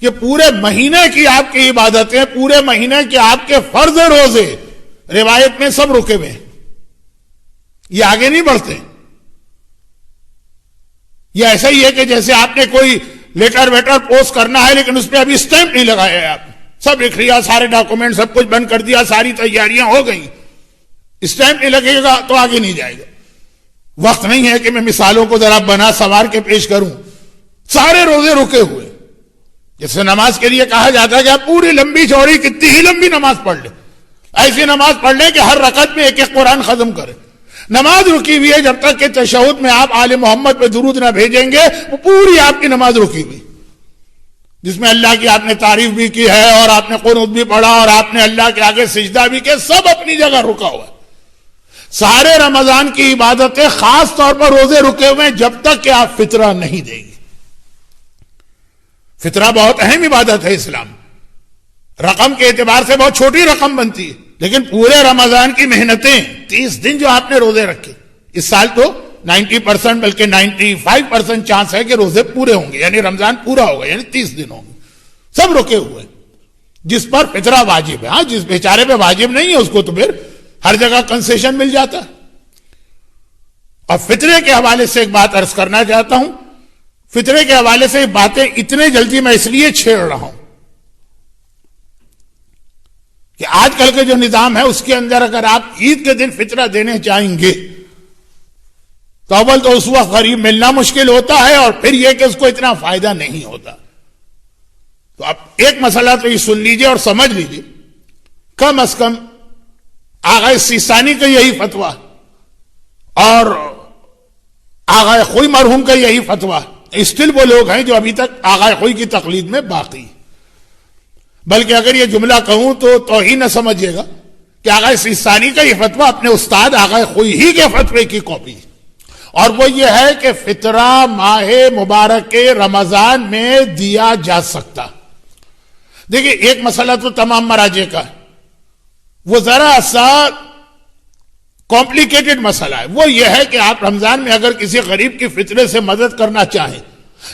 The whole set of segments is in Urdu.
کہ پورے مہینے کی آپ کی عبادتیں، پورے مہینے کے آپ کے فرض روزے روایت میں سب رکے ہوئے ہیں، یہ آگے نہیں بڑھتے. یہ ایسا ہی ہے کہ جیسے آپ نے کوئی لیٹر ویٹر پوسٹ کرنا ہے لیکن اس پہ ابھی اسٹیمپ نہیں لگایا ہے، آپ سب لکھ لیا، سارے ڈاکومنٹ سب کچھ بند کر دیا، ساری تیاریاں ہو گئی، اسٹیمپ نہیں لگے گا تو آگے نہیں جائے گا. وقت نہیں ہے کہ میں مثالوں کو ذرا بنا سوار کے پیش کروں. سارے روزے رکے ہوئے. جیسے نماز کے لیے کہا جاتا ہے کہ آپ پوری لمبی چوڑی کتنی ہی لمبی نماز پڑھ لیں، ایسی نماز پڑھ لیں کہ ہر رکعت میں ایک ایک قرآن ختم کریں. نماز رکی ہوئی ہے جب تک کہ تشہد میں آپ آل محمد پہ درود نہ بھیجیں گے، وہ پوری آپ کی نماز رکی ہوئی، جس میں اللہ کی آپ نے تعریف بھی کی ہے اور آپ نے قنوت بھی پڑھا اور آپ نے اللہ کے آگے سجدہ بھی کیا، سب اپنی جگہ رکا ہوا ہے. سارے رمضان کی عبادتیں خاص طور پر روزے رکے ہوئے ہیں جب تک کہ آپ فطرہ نہیں دیں گے. فطرہ بہت اہم عبادت ہے اسلام، رقم کے اعتبار سے بہت چھوٹی رقم بنتی ہے، لیکن پورے رمضان کی محنتیں 30 دن جو آپ نے روزے رکھے، اس سال تو 90% بلکہ 95% چانس ہے کہ روزے پورے ہوں گے، یعنی رمضان پورا ہوگا، یعنی 30 دن ہوں گے، سب رکے ہوئے جس پر فطرہ واجب ہے. ہاں جس بیچارے پہ واجب نہیں ہے اس کو تو پھر ہر جگہ کنسیشن مل جاتا ہے. اور فطرے کے حوالے سے ایک بات عرض کرنا چاہتا ہوں. فطرے کے حوالے سے باتیں اتنے جلدی میں اس لیے چھیڑ رہا ہوں کہ آج کل کے جو نظام ہے اس کے اندر اگر آپ عید کے دن فطرہ دینے چاہیں گے تو اول تو اس وقت غریب ملنا مشکل ہوتا ہے اور پھر یہ کہ اس کو اتنا فائدہ نہیں ہوتا. تو اب ایک مسئلہ تو یہ سن لیجئے اور سمجھ لیجئے، کم از کم آغا سیستانی کا یہی فتویٰ اور آغا خوئی مرحوم کا یہی فتویٰ، اسٹل وہ لوگ ہیں جو ابھی تک آغا خوئی کی تقلید میں باقی. بلکہ اگر یہ جملہ کہوں تو توہین نہ سمجھیے گا کہ آغا سیستانی کا یہ فتویٰ اپنے استاد آغا خوئی ہی کے فتوے کی کاپی، اور وہ یہ ہے کہ فطرہ ماہ مبارک رمضان میں دیا جا سکتا. دیکھیں ایک مسئلہ تو تمام مراجع کا ہے، وہ ذرا سا کمپلیکیٹڈ مسئلہ ہے. وہ یہ ہے کہ آپ رمضان میں اگر کسی غریب کی فطرے سے مدد کرنا چاہیں،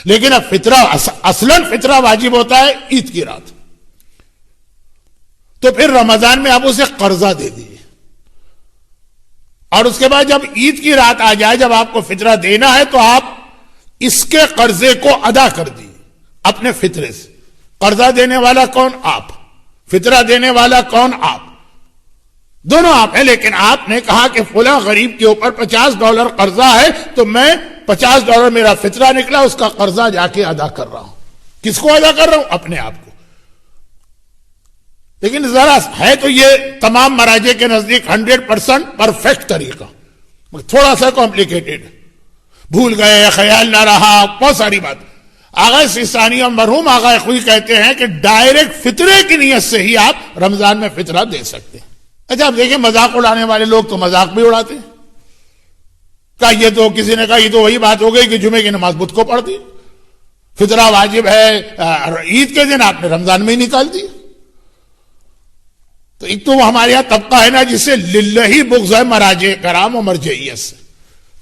لیکن اب فطرہ اصلاً فطرہ واجب ہوتا ہے عید کی رات، تو پھر رمضان میں آپ اسے قرضہ دے دیجیے، اور اس کے بعد جب عید کی رات آ جائے، جب آپ کو فطرہ دینا ہے تو آپ اس کے قرضے کو ادا کر دیجیے اپنے فطرے سے. قرضہ دینے والا کون؟ آپ. فطرہ دینے والا کون؟ آپ. دونوں آپ ہیں. لیکن آپ نے کہا کہ فلاں غریب کے اوپر $50 قرضہ ہے تو میں $50 میرا فطرہ نکلا، اس کا قرضہ جا کے ادا کر رہا ہوں. کس کو ادا کر رہا ہوں؟ اپنے آپ کو. لیکن ذرا ہے تو یہ تمام مراجع کے نزدیک 100% پرفیکٹ طریقہ، تھوڑا سا کمپلیکیٹڈ، بھول گئے، خیال نہ رہا، بہت ساری بات. آغا سیستانی اور مرحوم آغا خوئی کہتے ہیں کہ ڈائریکٹ فطرے کی نیت سے ہی آپ رمضان میں فطرہ دے سکتے ہیں. اچھا آپ دیکھیں مذاق اڑانے والے لوگ تو مذاق بھی اڑاتے ہیں. کہا یہ تو کسی نے کہا یہ تو وہی بات ہو گئی کہ جمعے کی نماز بدھ کو پڑھ دی، فطرہ واجب ہے عید کے دن، آپ نے رمضان میں ہی نکال دی. تو ایک تو وہ ہمارے یہاں طبقہ ہے نا جسے للہ بغض ہے مراجع کرام و مرجعیت سے،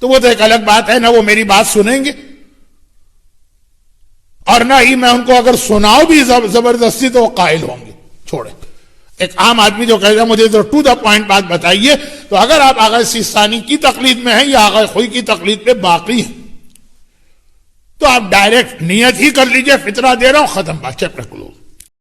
تو وہ تو ایک الگ بات ہے، نہ وہ میری بات سنیں گے اور نہ ہی میں ان کو اگر سناؤ بھی زبردستی تو وہ قائل ہوں گے. چھوڑیں، ایک عام آدمی جو کہے گا مجھے ٹو دا پوائنٹ بات بتائیے، تو اگر آپ آغا سیستانی کی تقلید میں ہیں یا آغا خوئی کی تقلید پہ باقی ہیں تو آپ ڈائریکٹ نیت ہی کر لیجئے فطرہ دے رہا ہوں، ختم بات، چیپٹر کلوز.